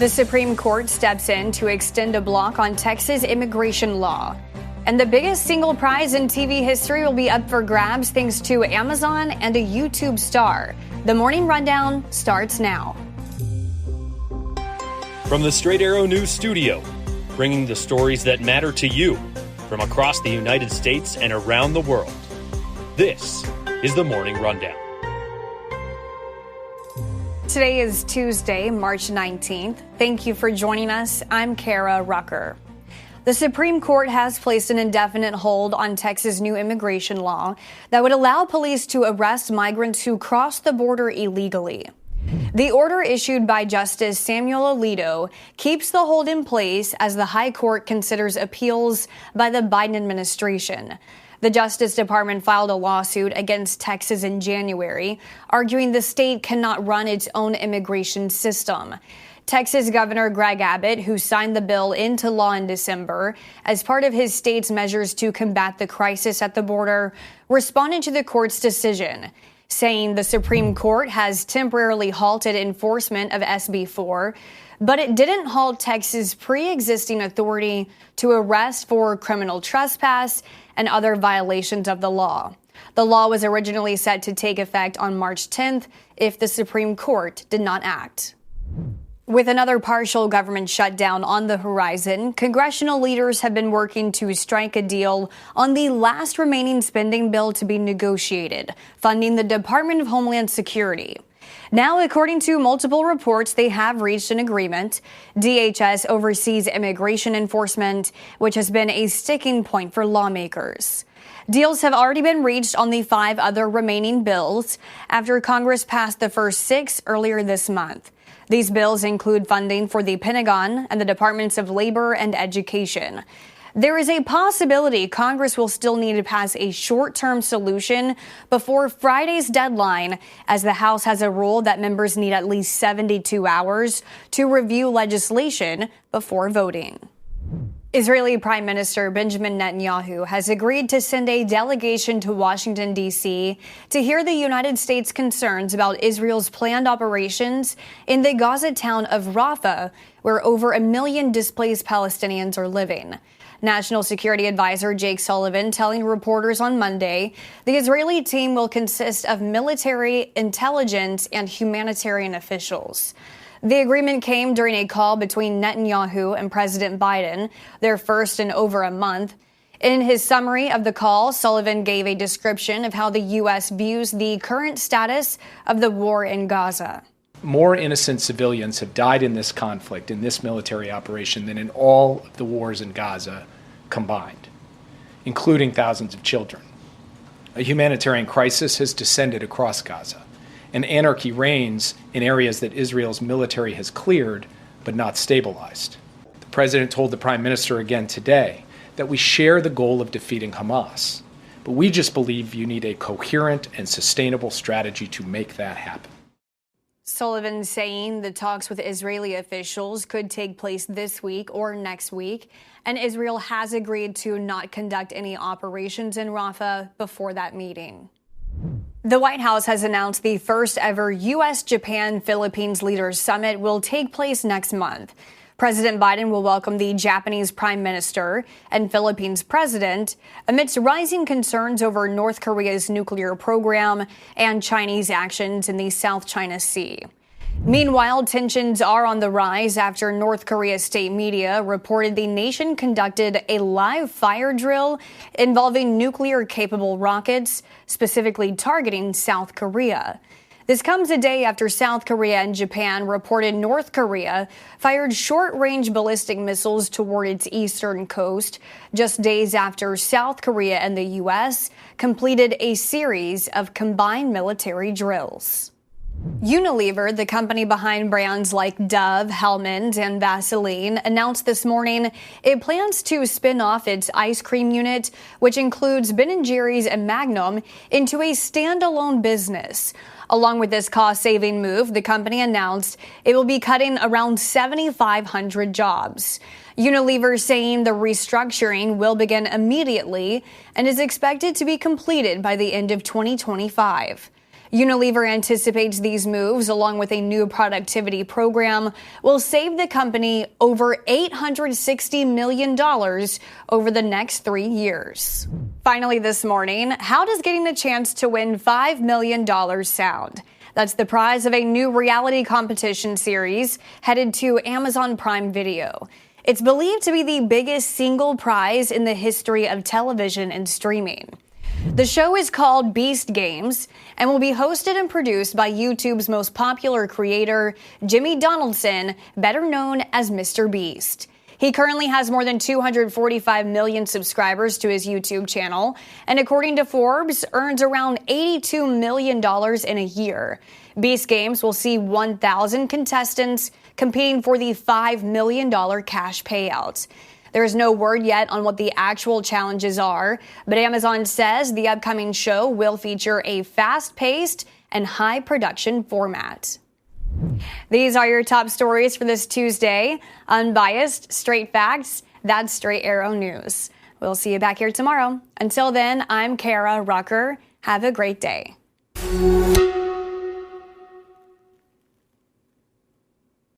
The Supreme Court steps in to extend a block on Texas immigration law. And the biggest single prize in TV history will be up for grabs thanks to Amazon and a YouTube star. The Morning Rundown starts now. From the Straight Arrow News Studio, bringing the stories that matter to you from across the United States and around the world. This is the Morning Rundown. Today is Tuesday, March 19th. Thank you for joining us. I'm Kara Rucker. The Supreme Court has placed an indefinite hold on Texas' new immigration law that would allow police to arrest migrants who cross the border illegally. The order issued by Justice Samuel Alito keeps the hold in place as the High Court considers appeals by the Biden administration. The Justice Department filed a lawsuit against Texas in January, arguing the state cannot run its own immigration system. Texas Governor Greg Abbott, who signed the bill into law in December as part of his state's measures to combat the crisis at the border, responded to the court's decision, saying the Supreme Court has temporarily halted enforcement of SB 4, but it didn't halt Texas' pre-existing authority to arrest for criminal trespass and other violations of the law. The law was originally set to take effect on March 10th if the Supreme Court did not act. With another partial government shutdown on the horizon, congressional leaders have been working to strike a deal on the last remaining spending bill to be negotiated, funding the Department of Homeland Security. Now, according to multiple reports, they have reached an agreement. DHS oversees immigration enforcement, which has been a sticking point for lawmakers. Deals have already been reached on the 5 other remaining bills after Congress passed the first 6 earlier this month. These bills include funding for the Pentagon and the Departments of Labor and Education. There is a possibility Congress will still need to pass a short-term solution before Friday's deadline, as the House has a rule that members need at least 72 hours to review legislation before voting. Israeli Prime Minister Benjamin Netanyahu has agreed to send a delegation to Washington, D.C. to hear the United States' concerns about Israel's planned operations in the Gaza town of Rafah, where over 1 million displaced Palestinians are living. National Security Advisor Jake Sullivan telling reporters on Monday the Israeli team will consist of military, intelligence, and humanitarian officials. The agreement came during a call between Netanyahu and President Biden, their first in over a month. In his summary of the call, Sullivan gave a description of how the U.S. views the current status of the war in Gaza. More innocent civilians have died in this conflict, in this military operation, than in all of the wars in Gaza combined, including thousands of children. A humanitarian crisis has descended across Gaza, and anarchy reigns in areas that Israel's military has cleared but not stabilized. The president told the prime minister again today that we share the goal of defeating Hamas, but we just believe you need a coherent and sustainable strategy to make that happen. Sullivan saying the talks with Israeli officials could take place this week or next week, and Israel has agreed to not conduct any operations in Rafah before that meeting. The White House has announced the first ever U.S.-Japan-Philippines Leaders Summit will take place next month. President Biden will welcome the Japanese Prime Minister and Philippines President amidst rising concerns over North Korea's nuclear program and Chinese actions in the South China Sea. Meanwhile, tensions are on the rise after North Korea's state media reported the nation conducted a live fire drill involving nuclear-capable rockets, specifically targeting South Korea. This comes a day after South Korea and Japan reported North Korea fired short-range ballistic missiles toward its eastern coast, just days after South Korea and the U.S. completed a series of combined military drills. Unilever, the company behind brands like Dove, Hellmann's, and Vaseline, announced this morning it plans to spin off its ice cream unit, which includes Ben & Jerry's and Magnum, into a standalone business. Along with this cost-saving move, the company announced it will be cutting around 7,500 jobs. Unilever saying the restructuring will begin immediately and is expected to be completed by the end of 2025. Unilever anticipates these moves, along with a new productivity program, will save the company over $860 million over the next 3 years. Finally this morning, how does getting the chance to win $5 million sound? That's the prize of a new reality competition series headed to Amazon Prime Video. It's believed to be the biggest single prize in the history of television and streaming. The show is called Beast Games and will be hosted and produced by YouTube's most popular creator, Jimmy Donaldson, better known as Mr. Beast. He currently has more than 245 million subscribers to his YouTube channel, and according to Forbes, earns around $82 million in a year. Beast Games will see 1,000 contestants competing for the $5 million cash payout. There is no word yet on what the actual challenges are, but Amazon says the upcoming show will feature a fast-paced and high-production format. These are your top stories for this Tuesday. Unbiased, straight facts, that's Straight Arrow News. We'll see you back here tomorrow. Until then, I'm Kara Rucker. Have a great day.